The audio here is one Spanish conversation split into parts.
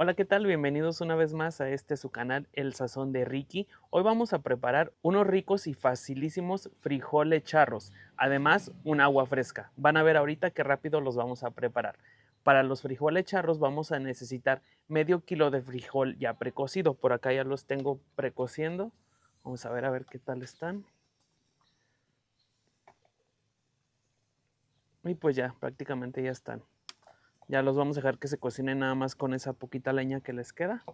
Hola, ¿qué tal? Bienvenidos una vez más a su canal El Sazón de Ricky. Hoy vamos a preparar unos ricos y facilísimos frijoles charros, además un agua fresca. Van a ver ahorita qué rápido los vamos a preparar. Para los frijoles charros vamos a necesitar medio kilo de frijol ya precocido. Por acá ya los tengo precociendo. Vamos a ver qué tal están. Y pues ya, prácticamente ya están. Ya los vamos a dejar que se cocinen nada más con esa poquita leña que les queda.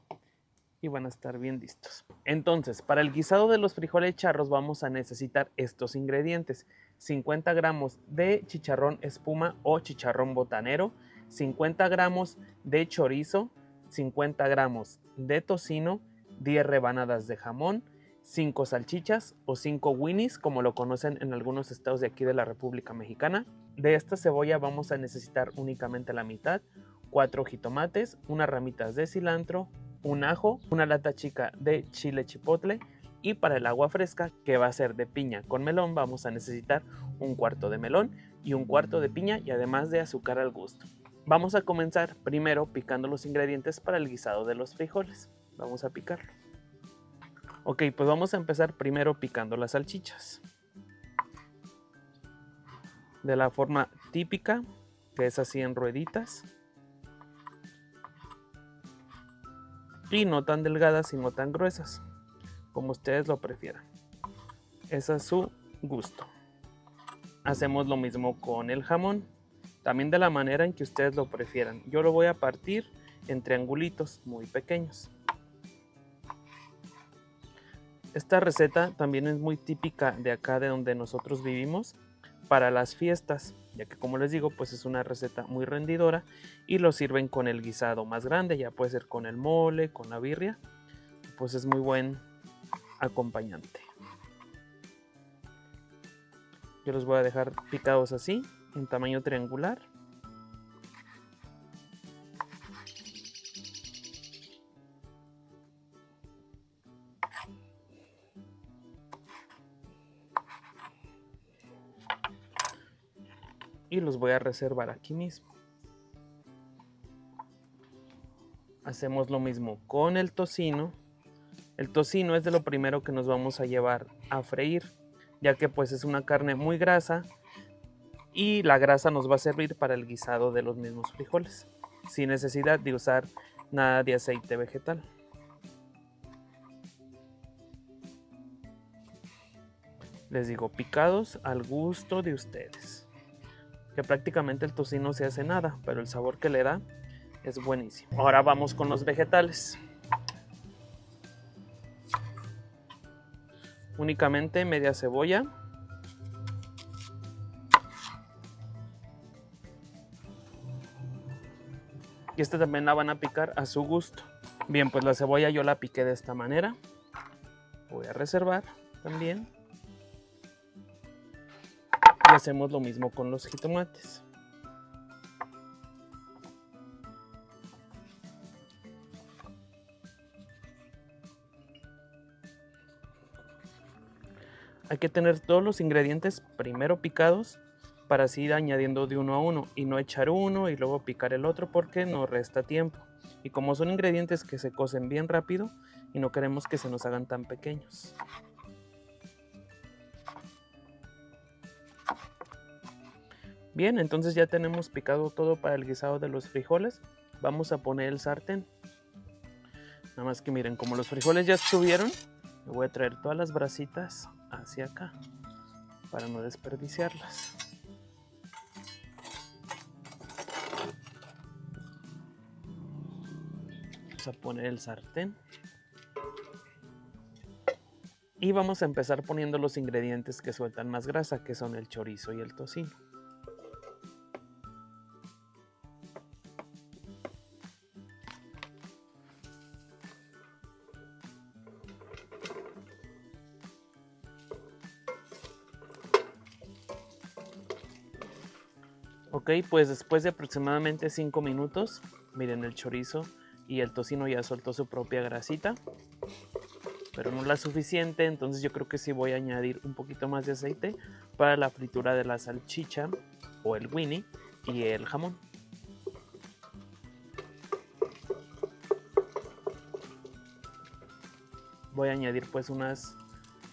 Y van a estar bien listos. Entonces, para el guisado de los frijoles charros vamos a necesitar estos ingredientes: 50 gramos de chicharrón espuma o chicharrón botanero, 50 gramos de chorizo, 50 gramos de tocino, 10 rebanadas de jamón, 5 salchichas o 5 winnies, como lo conocen en algunos estados de aquí de la República Mexicana. De esta cebolla vamos a necesitar únicamente la mitad, 4 jitomates, unas ramitas de cilantro, un ajo, una lata chica de chile chipotle, y para el agua fresca, que va a ser de piña con melón, vamos a necesitar un cuarto de melón y un cuarto de piña, y además de azúcar al gusto. Vamos a comenzar primero picando los ingredientes para el guisado de los frijoles. Vamos a picarlo. Ok, pues vamos a empezar primero picando las salchichas. De la forma típica, que es así en rueditas. Y no tan delgadas y no tan gruesas, como ustedes lo prefieran. Ese es su gusto. Hacemos lo mismo con el jamón, también de la manera en que ustedes lo prefieran. Yo lo voy a partir en triangulitos muy pequeños. Esta receta también es muy típica de acá de donde nosotros vivimos para las fiestas, ya que, como les digo, pues es una receta muy rendidora y lo sirven con el guisado más grande, ya puede ser con el mole, con la birria, pues es muy buen acompañante. Yo los voy a dejar picados así, en tamaño triangular. Y los voy a reservar aquí mismo. Hacemos lo mismo con el tocino. El tocino es de lo primero que nos vamos a llevar a freír, ya que pues es una carne muy grasa y la grasa nos va a servir para el guisado de los mismos frijoles, sin necesidad de usar nada de aceite vegetal. Les digo, picados al gusto de ustedes, que prácticamente el tocino se hace nada, pero el sabor que le da es buenísimo. Ahora vamos con los vegetales. Únicamente media cebolla, y esta también la van a picar a su gusto. Bien, pues la cebolla yo la piqué de esta manera. Voy a reservar también. Y hacemos lo mismo con los jitomates. Hay que tener todos los ingredientes primero picados para así ir añadiendo de uno a uno y no echar uno y luego picar el otro, porque nos resta tiempo. Y como son ingredientes que se cocen bien rápido y no queremos que se nos hagan tan pequeños. Bien, entonces ya tenemos picado todo para el guisado de los frijoles. Vamos a poner el sartén. Nada más que miren, como los frijoles ya estuvieron, me voy a traer todas las brasitas hacia acá para no desperdiciarlas. Vamos a poner el sartén y vamos a empezar poniendo los ingredientes que sueltan más grasa, que son el chorizo y el tocino. Ok, pues después de aproximadamente 5 minutos, miren, el chorizo y el tocino ya soltó su propia grasita, pero no la suficiente, entonces yo creo que sí voy a añadir un poquito más de aceite para la fritura de la salchicha o el winnie y el jamón. Voy a añadir pues unas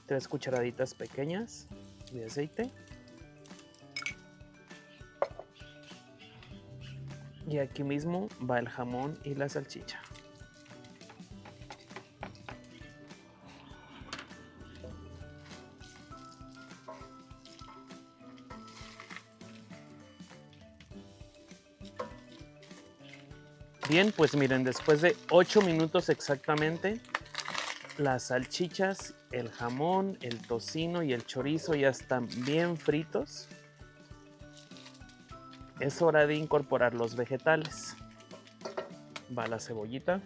3 cucharaditas pequeñas de aceite. Y aquí mismo va el jamón y la salchicha. Bien, pues miren, después de 8 minutos exactamente, las salchichas, el jamón, el tocino y el chorizo ya están bien fritos. Es hora de incorporar los vegetales. Va la cebollita.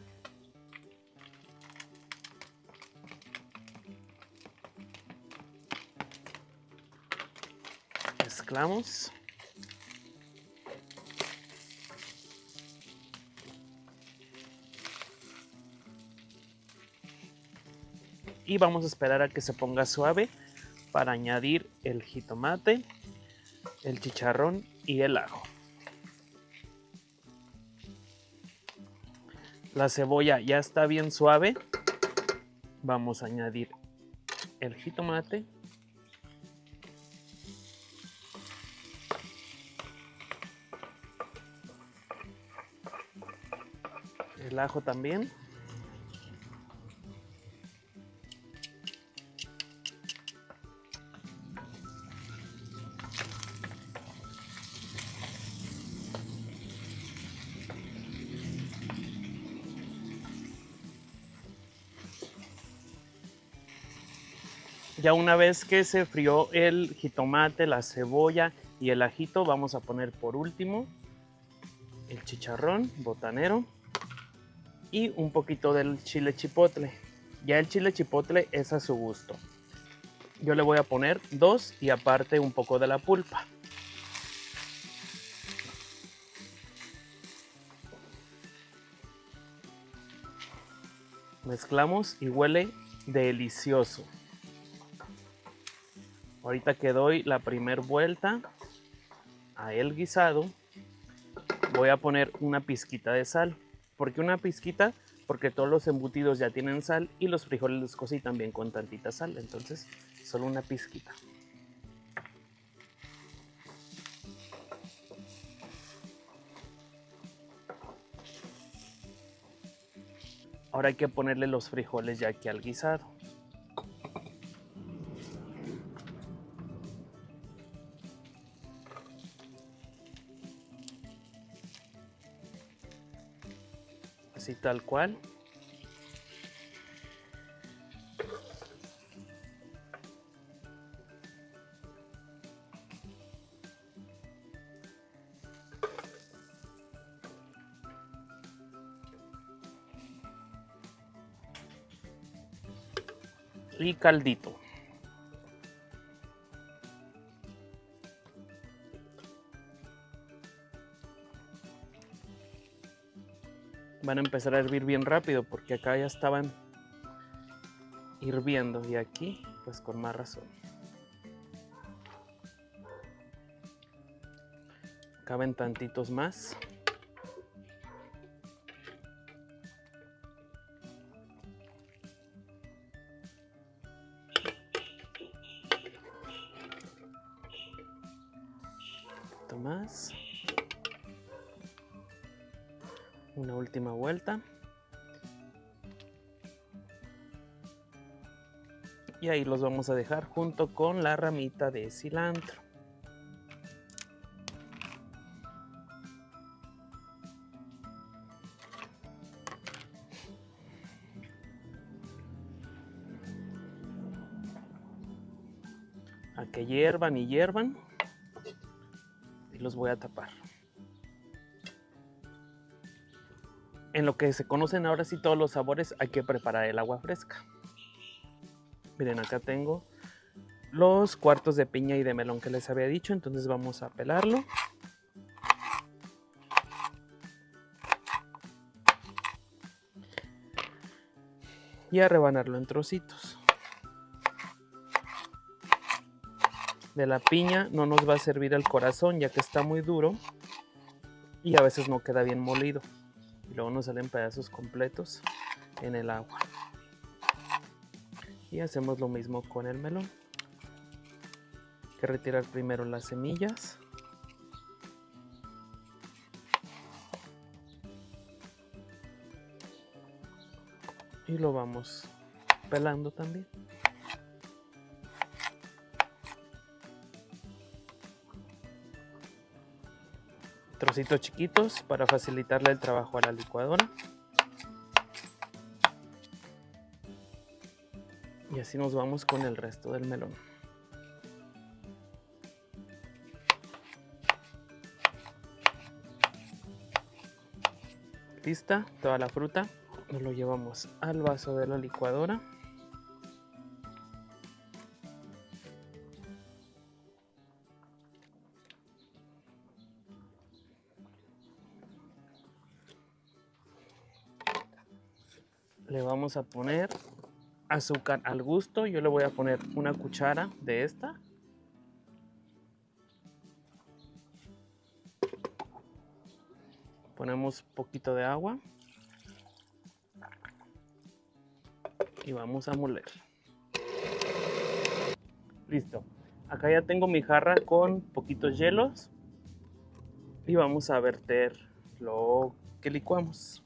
Mezclamos. Y vamos a esperar a que se ponga suave para añadir el jitomate, el chicharrón y el ajo. La cebolla ya está bien suave. Vamos a añadir el jitomate. El ajo también. Ya una vez que se frió el jitomate, la cebolla y el ajito, vamos a poner por último el chicharrón botanero y un poquito del chile chipotle. Ya el chile chipotle es a su gusto. Yo le voy a poner 2 y aparte un poco de la pulpa. Mezclamos y huele delicioso. Ahorita que doy la primera vuelta a el guisado, voy a poner una pizquita de sal. ¿Por qué una pizquita? Porque todos los embutidos ya tienen sal y los frijoles los cocí también con tantita sal. Entonces, solo una pizquita. Ahora hay que ponerle los frijoles ya aquí al guisado. Así tal cual. Y caldito. Van a empezar a hervir bien rápido porque acá ya estaban hirviendo y aquí pues con más razón. Caben tantitos más. Más. Una última vuelta. Y ahí los vamos a dejar junto con la ramita de cilantro. A que hiervan y hiervan. Y los voy a tapar. En lo que se conocen ahora sí todos los sabores, hay que preparar el agua fresca. Miren, acá tengo los cuartos de piña y de melón que les había dicho, entonces vamos a pelarlo. Y a rebanarlo en trocitos. De la piña no nos va a servir el corazón ya que está muy duro y a veces no queda bien molido. Y luego nos salen pedazos completos en el agua. Y hacemos lo mismo con el melón. Hay que retirar primero las semillas. Y lo vamos pelando también. Trocitos chiquitos para facilitarle el trabajo a la licuadora. Y así nos vamos con el resto del melón. Lista toda la fruta. Nos lo llevamos al vaso de la licuadora. Le vamos a poner azúcar al gusto. Yo le voy a poner una cuchara de esta. Ponemos poquito de agua. Y vamos a moler. Listo. Acá ya tengo mi jarra con poquitos hielos. Y vamos a verter lo que licuamos.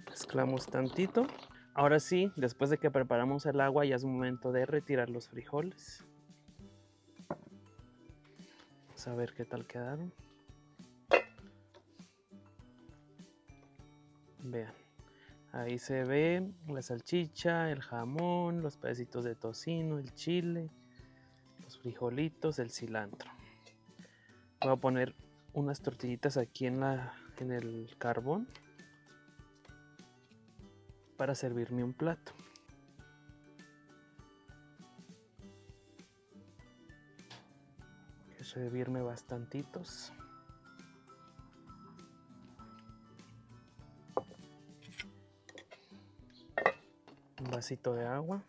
Mezclamos tantito. Ahora sí, después de que preparamos el agua, ya es momento de retirar los frijoles. Vamos a ver qué tal quedaron. Vean, ahí se ve la salchicha, el jamón, los pedacitos de tocino, el chile, los frijolitos, el cilantro. Voy a poner unas tortillitas aquí en el carbón para servirme un plato. Voy a servirme bastantitos. Un vasito de agua.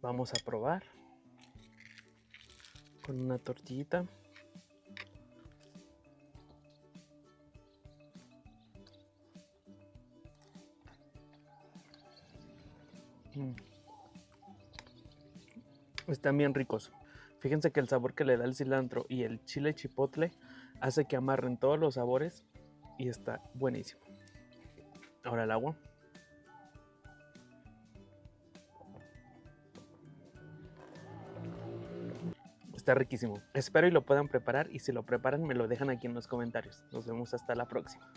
Vamos a probar con una tortillita. Están bien ricos. Fíjense que el sabor que le da el cilantro y el chile chipotle hace que amarren todos los sabores y está buenísimo. Ahora el agua. Está riquísimo. Espero y lo puedan preparar, y si lo preparan me lo dejan aquí en los comentarios. Nos vemos hasta la próxima.